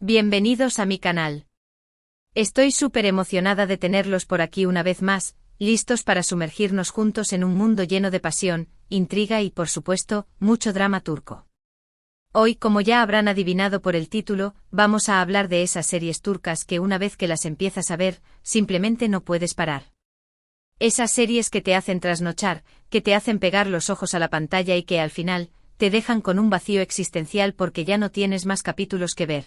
Bienvenidos a mi canal. Estoy súper emocionada de tenerlos por aquí una vez más, listos para sumergirnos juntos en un mundo lleno de pasión, intriga y, por supuesto, mucho drama turco. Hoy, como ya habrán adivinado por el título, vamos a hablar de esas series turcas que una vez que las empiezas a ver, simplemente no puedes parar. Esas series que te hacen trasnochar, que te hacen pegar los ojos a la pantalla y que al final, te dejan con un vacío existencial porque ya no tienes más capítulos que ver.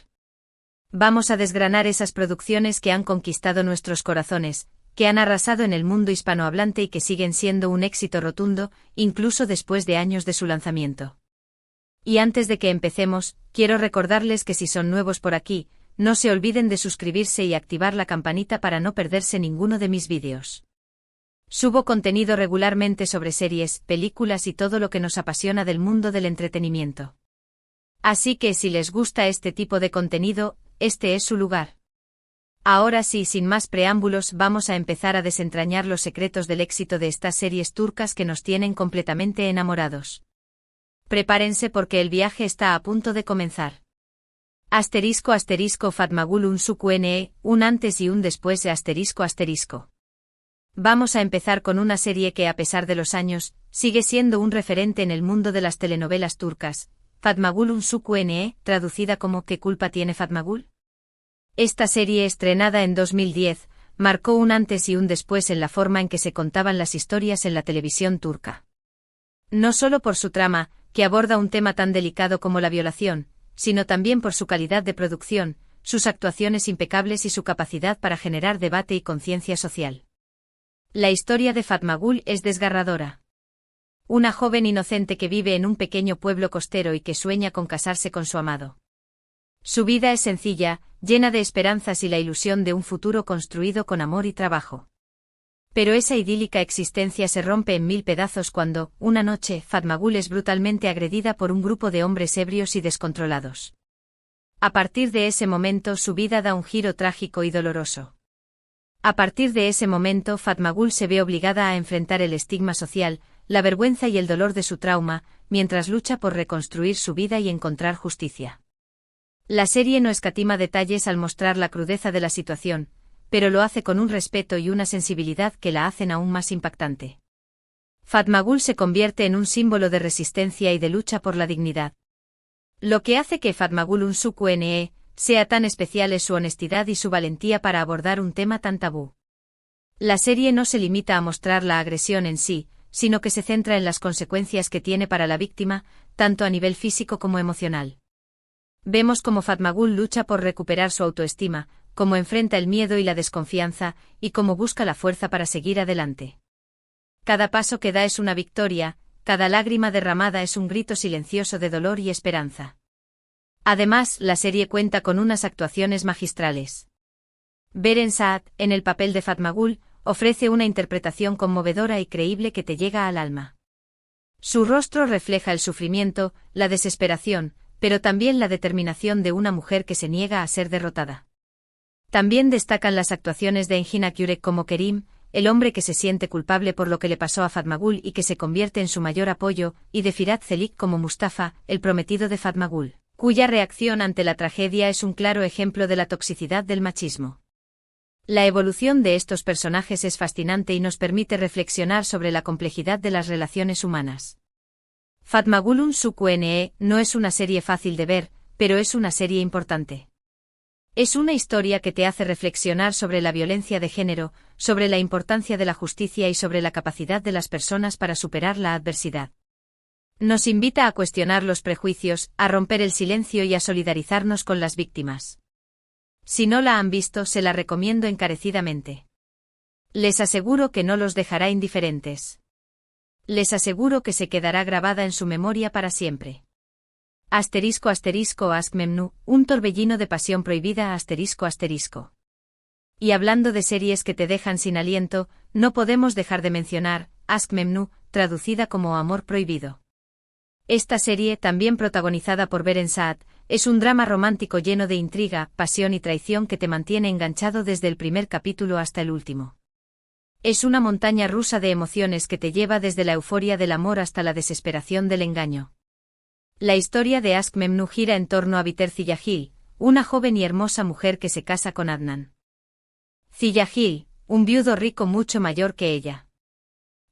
Vamos a desgranar esas producciones que han conquistado nuestros corazones, que han arrasado en el mundo hispanohablante y que siguen siendo un éxito rotundo, incluso después de años de su lanzamiento. Y antes de que empecemos, quiero recordarles que si son nuevos por aquí, no se olviden de suscribirse y activar la campanita para no perderse ninguno de mis vídeos. Subo contenido regularmente sobre series, películas y todo lo que nos apasiona del mundo del entretenimiento. Así que si les gusta este tipo de contenido, este es su lugar. Ahora sí, sin más preámbulos, vamos a empezar a desentrañar los secretos del éxito de estas series turcas que nos tienen completamente enamorados. Prepárense porque el viaje está a punto de comenzar. *** Fatmagul Unsuk-Ne, un antes y un después de ***. Vamos a empezar con una serie que a pesar de los años, sigue siendo un referente en el mundo de las telenovelas turcas. Fatmagul Unsuk-Ne, traducida como ¿Qué culpa tiene Fatmagul? Esta serie, estrenada en 2010, marcó un antes y un después en la forma en que se contaban las historias en la televisión turca. No solo por su trama, que aborda un tema tan delicado como la violación, sino también por su calidad de producción, sus actuaciones impecables y su capacidad para generar debate y conciencia social. La historia de Fatmagul es desgarradora. Una joven inocente que vive en un pequeño pueblo costero y que sueña con casarse con su amado. Su vida es sencilla, llena de esperanzas y la ilusión de un futuro construido con amor y trabajo. Pero esa idílica existencia se rompe en mil pedazos cuando, una noche, Fatmagul es brutalmente agredida por un grupo de hombres ebrios y descontrolados. A partir de ese momento su vida da un giro trágico y doloroso. A partir de ese momento Fatmagul se ve obligada a enfrentar el estigma social, la vergüenza y el dolor de su trauma, mientras lucha por reconstruir su vida y encontrar justicia. La serie no escatima detalles al mostrar la crudeza de la situación, pero lo hace con un respeto y una sensibilidad que la hacen aún más impactante. Fatmagul se convierte en un símbolo de resistencia y de lucha por la dignidad. Lo que hace que Fatmagul Unsuk-Ne sea tan especial es su honestidad y su valentía para abordar un tema tan tabú. La serie no se limita a mostrar la agresión en sí, sino que se centra en las consecuencias que tiene para la víctima, tanto a nivel físico como emocional. Vemos cómo Fatmagul lucha por recuperar su autoestima, cómo enfrenta el miedo y la desconfianza, y cómo busca la fuerza para seguir adelante. Cada paso que da es una victoria, cada lágrima derramada es un grito silencioso de dolor y esperanza. Además, la serie cuenta con unas actuaciones magistrales. Beren Saat, en el papel de Fatmagul, ofrece una interpretación conmovedora y creíble que te llega al alma. Su rostro refleja el sufrimiento, la desesperación, pero también la determinación de una mujer que se niega a ser derrotada. También destacan las actuaciones de Engin Akyurek como Kerim, el hombre que se siente culpable por lo que le pasó a Fatmagul y que se convierte en su mayor apoyo, y de Firat Çelik como Mustafa, el prometido de Fatmagul, cuya reacción ante la tragedia es un claro ejemplo de la toxicidad del machismo. La evolución de estos personajes es fascinante y nos permite reflexionar sobre la complejidad de las relaciones humanas. Fatmagul Unsuk-Ne no es una serie fácil de ver, pero es una serie importante. Es una historia que te hace reflexionar sobre la violencia de género, sobre la importancia de la justicia y sobre la capacidad de las personas para superar la adversidad. Nos invita a cuestionar los prejuicios, a romper el silencio y a solidarizarnos con las víctimas. Si no la han visto, se la recomiendo encarecidamente. Les aseguro que no los dejará indiferentes. Les aseguro que se quedará grabada en su memoria para siempre. *** Ask Memnu, un torbellino de pasión prohibida ***. Y hablando de series que te dejan sin aliento, no podemos dejar de mencionar Ask Memnu, traducida como Amor prohibido. Esta serie, también protagonizada por Beren Saat, es un drama romántico lleno de intriga, pasión y traición que te mantiene enganchado desde el primer capítulo hasta el último. Es una montaña rusa de emociones que te lleva desde la euforia del amor hasta la desesperación del engaño. La historia de Ask Memnu gira en torno a Biter Ziyagil, una joven y hermosa mujer que se casa con Adnan Ziyagil, un viudo rico mucho mayor que ella.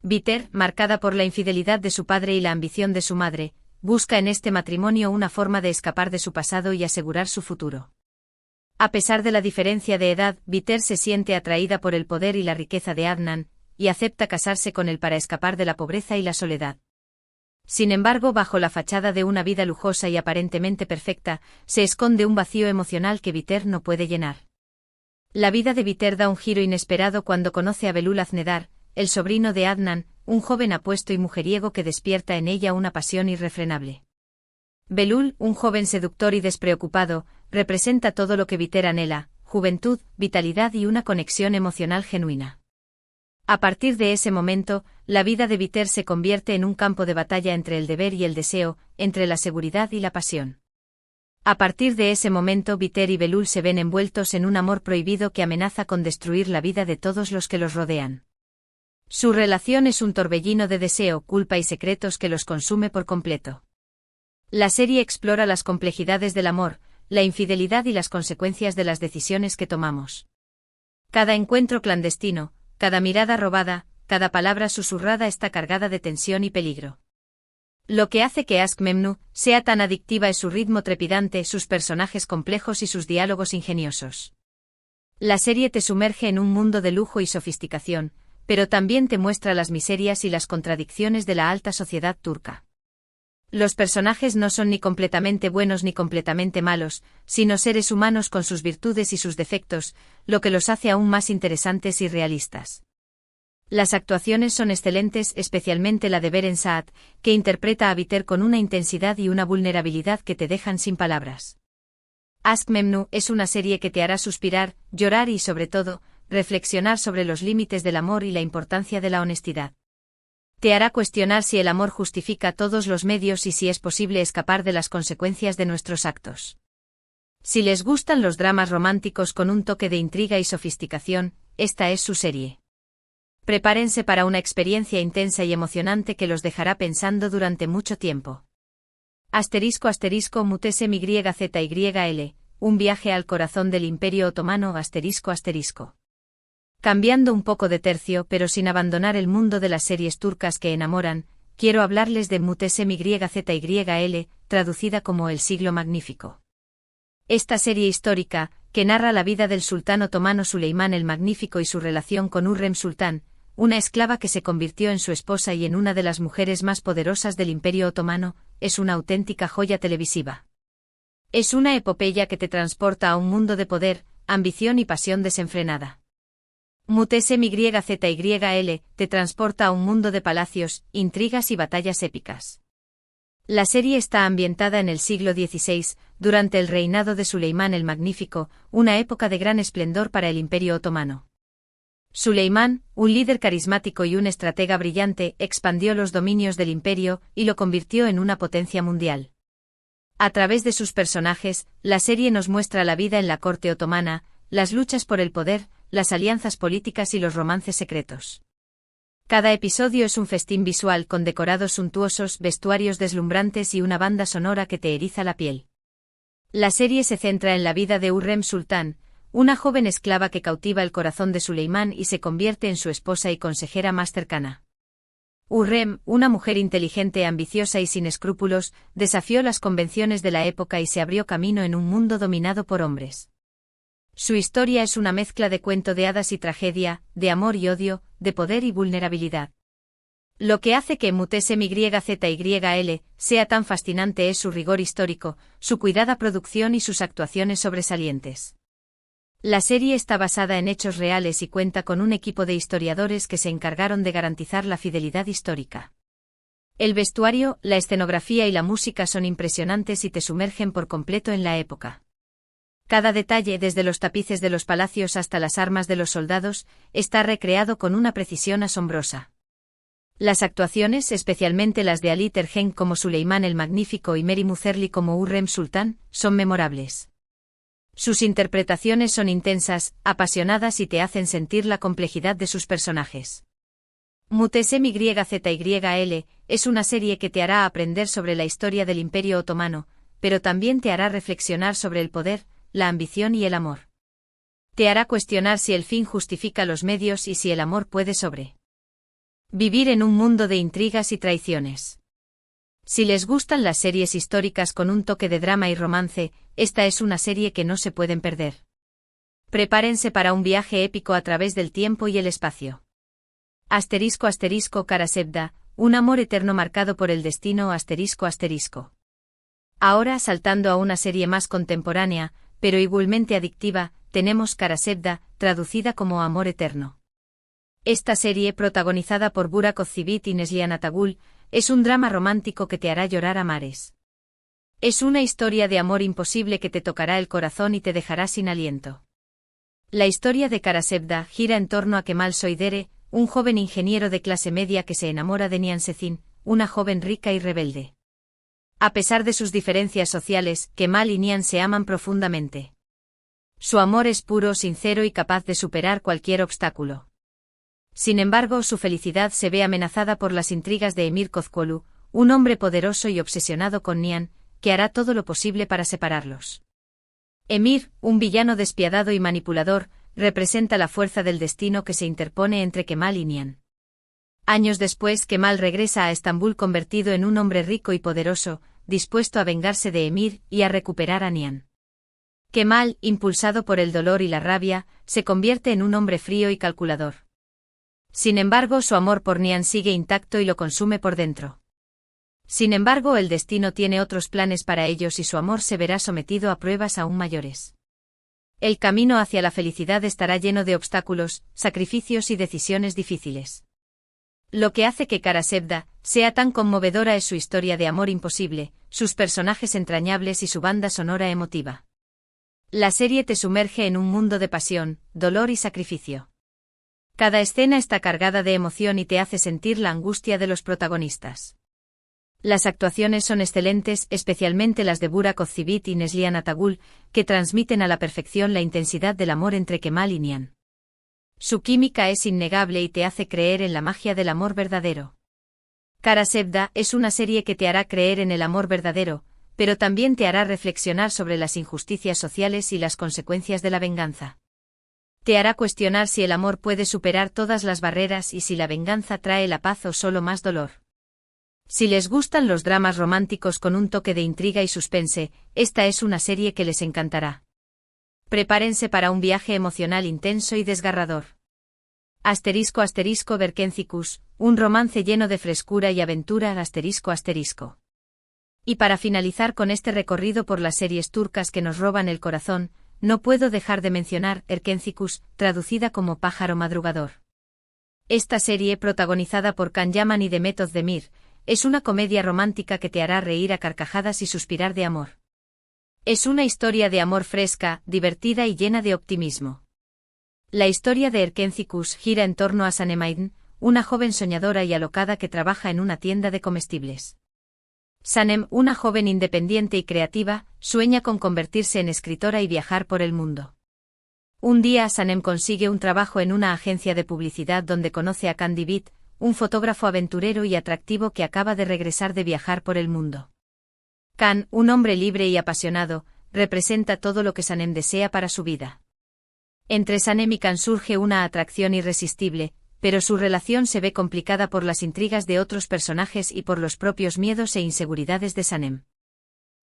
Biter, marcada por la infidelidad de su padre y la ambición de su madre, busca en este matrimonio una forma de escapar de su pasado y asegurar su futuro. A pesar de la diferencia de edad, Biter se siente atraída por el poder y la riqueza de Adnan, y acepta casarse con él para escapar de la pobreza y la soledad. Sin embargo, bajo la fachada de una vida lujosa y aparentemente perfecta, se esconde un vacío emocional que Biter no puede llenar. La vida de Biter da un giro inesperado cuando conoce a Belul Aznedar, el sobrino de Adnan, un joven apuesto y mujeriego que despierta en ella una pasión irrefrenable. Belul, un joven seductor y despreocupado, representa todo lo que Biter anhela: juventud, vitalidad y una conexión emocional genuina. A partir de ese momento, la vida de Biter se convierte en un campo de batalla entre el deber y el deseo, entre la seguridad y la pasión. A partir de ese momento, Biter y Belul se ven envueltos en un amor prohibido que amenaza con destruir la vida de todos los que los rodean. Su relación es un torbellino de deseo, culpa y secretos que los consume por completo. La serie explora las complejidades del amor, la infidelidad y las consecuencias de las decisiones que tomamos. Cada encuentro clandestino, cada mirada robada, cada palabra susurrada está cargada de tensión y peligro. Lo que hace que Aşk Memnu sea tan adictiva es su ritmo trepidante, sus personajes complejos y sus diálogos ingeniosos. La serie te sumerge en un mundo de lujo y sofisticación, pero también te muestra las miserias y las contradicciones de la alta sociedad turca. Los personajes no son ni completamente buenos ni completamente malos, sino seres humanos con sus virtudes y sus defectos, lo que los hace aún más interesantes y realistas. Las actuaciones son excelentes, especialmente la de Beren Saat, que interpreta a Biter con una intensidad y una vulnerabilidad que te dejan sin palabras. Aşk Memnu es una serie que te hará suspirar, llorar y, sobre todo, reflexionar sobre los límites del amor y la importancia de la honestidad. Te hará cuestionar si el amor justifica todos los medios y si es posible escapar de las consecuencias de nuestros actos. Si les gustan los dramas románticos con un toque de intriga y sofisticación, esta es su serie. Prepárense para una experiencia intensa y emocionante que los dejará pensando durante mucho tiempo. *** Mutesem YZYL, un viaje al corazón del Imperio Otomano ***. Cambiando un poco de tercio pero sin abandonar el mundo de las series turcas que enamoran, quiero hablarles de Mutesem YZYL, traducida como El Siglo Magnífico. Esta serie histórica, que narra la vida del sultán otomano Suleimán el Magnífico y su relación con Hürrem Sultán, una esclava que se convirtió en su esposa y en una de las mujeres más poderosas del Imperio Otomano, es una auténtica joya televisiva. Es una epopeya que te transporta a un mundo de poder, ambición y pasión desenfrenada. Mutesem YZYL te transporta a un mundo de palacios, intrigas y batallas épicas. La serie está ambientada en el siglo XVI, durante el reinado de Suleimán el Magnífico, una época de gran esplendor para el Imperio Otomano. Suleimán, un líder carismático y un estratega brillante, expandió los dominios del imperio y lo convirtió en una potencia mundial. A través de sus personajes, la serie nos muestra la vida en la corte otomana, las luchas por el poder, las alianzas políticas y los romances secretos. Cada episodio es un festín visual con decorados suntuosos, vestuarios deslumbrantes y una banda sonora que te eriza la piel. La serie se centra en la vida de Hürrem Sultán, una joven esclava que cautiva el corazón de Suleimán y se convierte en su esposa y consejera más cercana. Hürrem, una mujer inteligente, ambiciosa y sin escrúpulos, desafió las convenciones de la época y se abrió camino en un mundo dominado por hombres. Su historia es una mezcla de cuento de hadas y tragedia, de amor y odio, de poder y vulnerabilidad. Lo que hace que Mutesem YZYL sea tan fascinante es su rigor histórico, su cuidada producción y sus actuaciones sobresalientes. La serie está basada en hechos reales y cuenta con un equipo de historiadores que se encargaron de garantizar la fidelidad histórica. El vestuario, la escenografía y la música son impresionantes y te sumergen por completo en la época. Cada detalle, desde los tapices de los palacios hasta las armas de los soldados, está recreado con una precisión asombrosa. Las actuaciones, especialmente las de Ali Tergen como Suleimán el Magnífico y Meri Muzerli como Hürrem Sultán, son memorables. Sus interpretaciones son intensas, apasionadas y te hacen sentir la complejidad de sus personajes. Mutesem YZYL es una serie que te hará aprender sobre la historia del Imperio Otomano, pero también te hará reflexionar sobre el poder, la ambición y el amor. Te hará cuestionar si el fin justifica los medios y si el amor puede sobrevivir en un mundo de intrigas y traiciones. Si les gustan las series históricas con un toque de drama y romance, esta es una serie que no se pueden perder. Prepárense para un viaje épico a través del tiempo y el espacio. *** Karasevda, un amor eterno marcado por el destino ***. Ahora saltando a una serie más contemporánea, pero igualmente adictiva, tenemos Karasevda, traducida como Amor Eterno. Esta serie, protagonizada por Burak Özçivit y Neslihan Atagul, es un drama romántico que te hará llorar a mares. Es una historia de amor imposible que te tocará el corazón y te dejará sin aliento. La historia de Karasevda gira en torno a Kemal Soydere, un joven ingeniero de clase media que se enamora de Nihan Sezin, una joven rica y rebelde. A pesar de sus diferencias sociales, Kemal y Nihan se aman profundamente. Su amor es puro, sincero y capaz de superar cualquier obstáculo. Sin embargo, su felicidad se ve amenazada por las intrigas de Emir Kozcuoglu, un hombre poderoso y obsesionado con Nihan, que hará todo lo posible para separarlos. Emir, un villano despiadado y manipulador, representa la fuerza del destino que se interpone entre Kemal y Nihan. Años después, Kemal regresa a Estambul convertido en un hombre rico y poderoso, dispuesto a vengarse de Emir y a recuperar a Nihan. Kemal, impulsado por el dolor y la rabia, se convierte en un hombre frío y calculador. Sin embargo, su amor por Nihan sigue intacto y lo consume por dentro. Sin embargo, el destino tiene otros planes para ellos y su amor se verá sometido a pruebas aún mayores. El camino hacia la felicidad estará lleno de obstáculos, sacrificios y decisiones difíciles. Lo que hace que Karasevda sea tan conmovedora es su historia de amor imposible, sus personajes entrañables y su banda sonora emotiva. La serie te sumerge en un mundo de pasión, dolor y sacrificio. Cada escena está cargada de emoción y te hace sentir la angustia de los protagonistas. Las actuaciones son excelentes, especialmente las de Burak Özçivit y Neslihan Atagul, que transmiten a la perfección la intensidad del amor entre Kemal y Nihan. Su química es innegable y te hace creer en la magia del amor verdadero. Karasevda es una serie que te hará creer en el amor verdadero, pero también te hará reflexionar sobre las injusticias sociales y las consecuencias de la venganza. Te hará cuestionar si el amor puede superar todas las barreras y si la venganza trae la paz o solo más dolor. Si les gustan los dramas románticos con un toque de intriga y suspense, esta es una serie que les encantará. Prepárense para un viaje emocional intenso y desgarrador. *** Berkencikus, un romance lleno de frescura y aventura ***. Y para finalizar con este recorrido por las series turcas que nos roban el corazón, no puedo dejar de mencionar Erkencikus, traducida como Pájaro Madrugador. Esta serie, protagonizada por Can Yaman y Demet Özdemir, es una comedia romántica que te hará reír a carcajadas y suspirar de amor. Es una historia de amor fresca, divertida y llena de optimismo. La historia de Erkencikus gira en torno a Sanem Aydin, una joven soñadora y alocada que trabaja en una tienda de comestibles. Sanem, una joven independiente y creativa, sueña con convertirse en escritora y viajar por el mundo. Un día Sanem consigue un trabajo en una agencia de publicidad donde conoce a Can Divit, un fotógrafo aventurero y atractivo que acaba de regresar de viajar por el mundo. Can, un hombre libre y apasionado, representa todo lo que Sanem desea para su vida. Entre Sanem y Can surge una atracción irresistible, pero su relación se ve complicada por las intrigas de otros personajes y por los propios miedos e inseguridades de Sanem.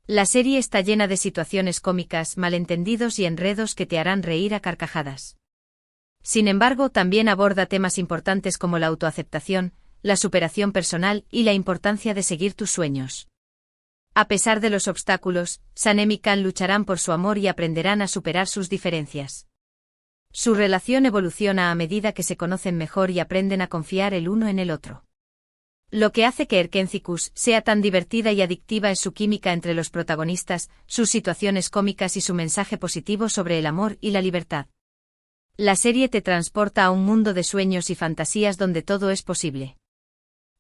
La serie está llena de situaciones cómicas, malentendidos y enredos que te harán reír a carcajadas. Sin embargo, también aborda temas importantes como la autoaceptación, la superación personal y la importancia de seguir tus sueños. A pesar de los obstáculos, Sanem y Can lucharán por su amor y aprenderán a superar sus diferencias. Su relación evoluciona a medida que se conocen mejor y aprenden a confiar el uno en el otro. Lo que hace que Erkencikus sea tan divertida y adictiva es su química entre los protagonistas, sus situaciones cómicas y su mensaje positivo sobre el amor y la libertad. La serie te transporta a un mundo de sueños y fantasías donde todo es posible.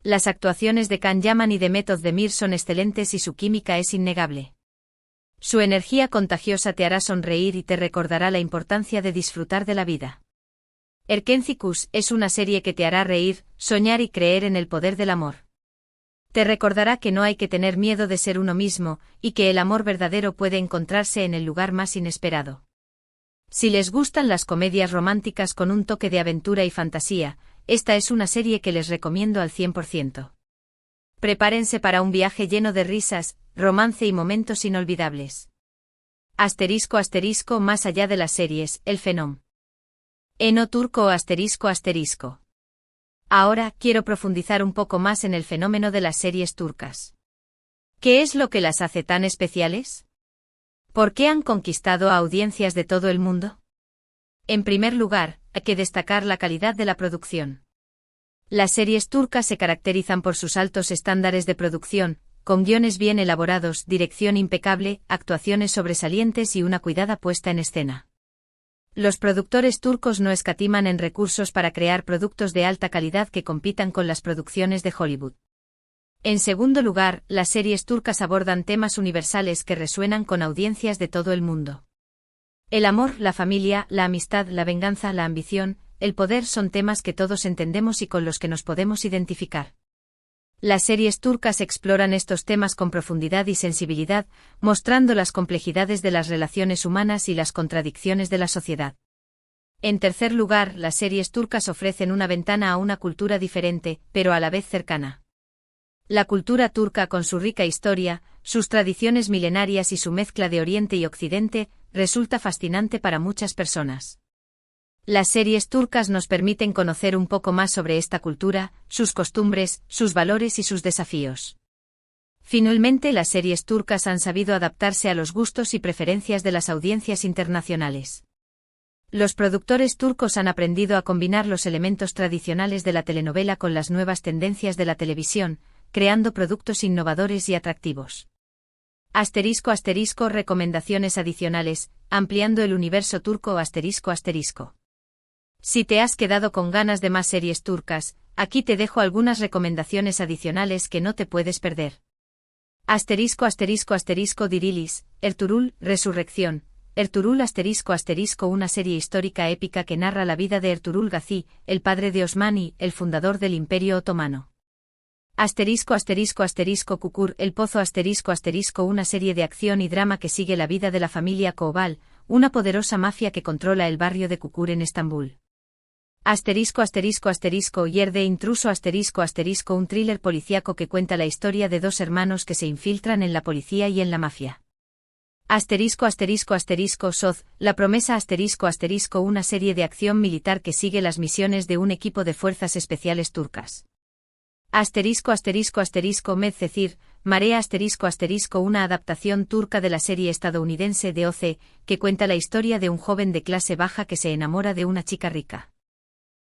Las actuaciones de Can Yaman y Demet Özdemir son excelentes y su química es innegable. Su energía contagiosa te hará sonreír y te recordará la importancia de disfrutar de la vida. Erkencikus es una serie que te hará reír, soñar y creer en el poder del amor. Te recordará que no hay que tener miedo de ser uno mismo, y que el amor verdadero puede encontrarse en el lugar más inesperado. Si les gustan las comedias románticas con un toque de aventura y fantasía, esta es una serie que les recomiendo al 100%. Prepárense para un viaje lleno de risas, romance y momentos inolvidables. Asterisco asterisco más allá de las series, el fenómeno turco asterisco asterisco. Ahora quiero profundizar un poco más en el fenómeno de las series turcas. ¿Qué es lo que las hace tan especiales? ¿Por qué han conquistado a audiencias de todo el mundo? En primer lugar, hay que destacar la calidad de la producción. Las series turcas se caracterizan por sus altos estándares de producción, con guiones bien elaborados, dirección impecable, actuaciones sobresalientes y una cuidada puesta en escena. Los productores turcos no escatiman en recursos para crear productos de alta calidad que compitan con las producciones de Hollywood. En segundo lugar, las series turcas abordan temas universales que resuenan con audiencias de todo el mundo. El amor, la familia, la amistad, la venganza, la ambición, el poder son temas que todos entendemos y con los que nos podemos identificar. Las series turcas exploran estos temas con profundidad y sensibilidad, mostrando las complejidades de las relaciones humanas y las contradicciones de la sociedad. En tercer lugar, las series turcas ofrecen una ventana a una cultura diferente, pero a la vez cercana. La cultura turca, con su rica historia, sus tradiciones milenarias y su mezcla de Oriente y Occidente, resulta fascinante para muchas personas. Las series turcas nos permiten conocer un poco más sobre esta cultura, sus costumbres, sus valores y sus desafíos. Finalmente, las series turcas han sabido adaptarse a los gustos y preferencias de las audiencias internacionales. Los productores turcos han aprendido a combinar los elementos tradicionales de la telenovela con las nuevas tendencias de la televisión, creando productos innovadores y atractivos. Asterisco asterisco recomendaciones adicionales, ampliando el universo turco asterisco asterisco. Si te has quedado con ganas de más series turcas, aquí te dejo algunas recomendaciones adicionales que no te puedes perder. Asterisco asterisco asterisco Dirilis, Ertuğrul, Resurrección. Ertuğrul asterisco asterisco una serie histórica épica que narra la vida de Ertuğrul Gazi, el padre de Osmani, el fundador del Imperio Otomano. Asterisco asterisco asterisco Kukur, El Pozo asterisco asterisco una serie de acción y drama que sigue la vida de la familia Koval, una poderosa mafia que controla el barrio de Kukur en Estambul. Asterisco asterisco asterisco Yerde Intruso asterisco asterisco un thriller policíaco que cuenta la historia de dos hermanos que se infiltran en la policía y en la mafia. Asterisco asterisco asterisco Soz, La Promesa asterisco asterisco una serie de acción militar que sigue las misiones de un equipo de fuerzas especiales turcas. Asterisco asterisco asterisco Medcezir, Marea asterisco asterisco una adaptación turca de la serie estadounidense de OC, que cuenta la historia de un joven de clase baja que se enamora de una chica rica.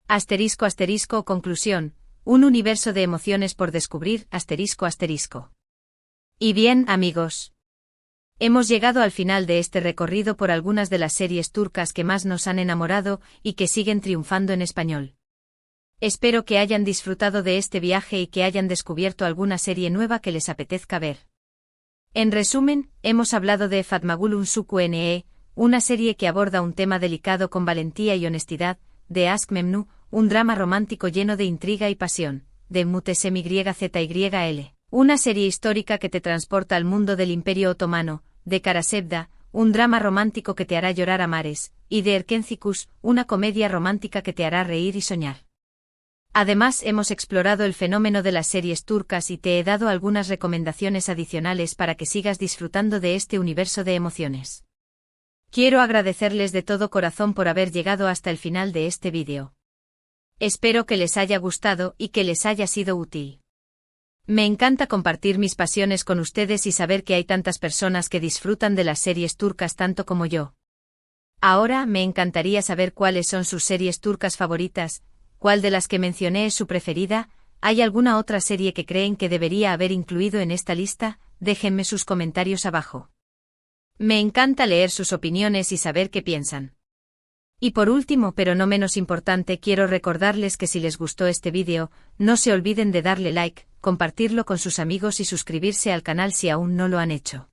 Asterisco asterisco conclusión, un universo de emociones por descubrir asterisco asterisco. Y bien, amigos. Hemos llegado al final de este recorrido por algunas de las series turcas que más nos han enamorado y que siguen triunfando en español. Espero que hayan disfrutado de este viaje y que hayan descubierto alguna serie nueva que les apetezca ver. En resumen, hemos hablado de Fatmagul Unsuku Ne, una serie que aborda un tema delicado con valentía y honestidad, de Aşk Memnu, un drama romántico lleno de intriga y pasión, de Mutesem-YZYL, una serie histórica que te transporta al mundo del Imperio Otomano, de Karasevda, un drama romántico que te hará llorar a mares, y de Erkencikus, una comedia romántica que te hará reír y soñar. Además, hemos explorado el fenómeno de las series turcas y te he dado algunas recomendaciones adicionales para que sigas disfrutando de este universo de emociones. Quiero agradecerles de todo corazón por haber llegado hasta el final de este vídeo. Espero que les haya gustado y que les haya sido útil. Me encanta compartir mis pasiones con ustedes y saber que hay tantas personas que disfrutan de las series turcas tanto como yo. Ahora me encantaría saber cuáles son sus series turcas favoritas, cuál de las que mencioné es su preferida, ¿hay alguna otra serie que creen que debería haber incluido en esta lista? Déjenme sus comentarios abajo. Me encanta leer sus opiniones y saber qué piensan. Y por último, pero no menos importante, quiero recordarles que si les gustó este vídeo, no se olviden de darle like, compartirlo con sus amigos y suscribirse al canal si aún no lo han hecho.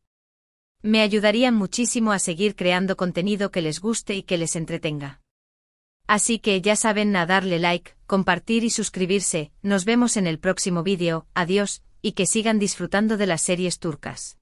Me ayudarían muchísimo a seguir creando contenido que les guste y que les entretenga. Así que ya saben, a darle like, compartir y suscribirse. Nos vemos en el próximo vídeo. Adiós. y que sigan disfrutando de las series turcas.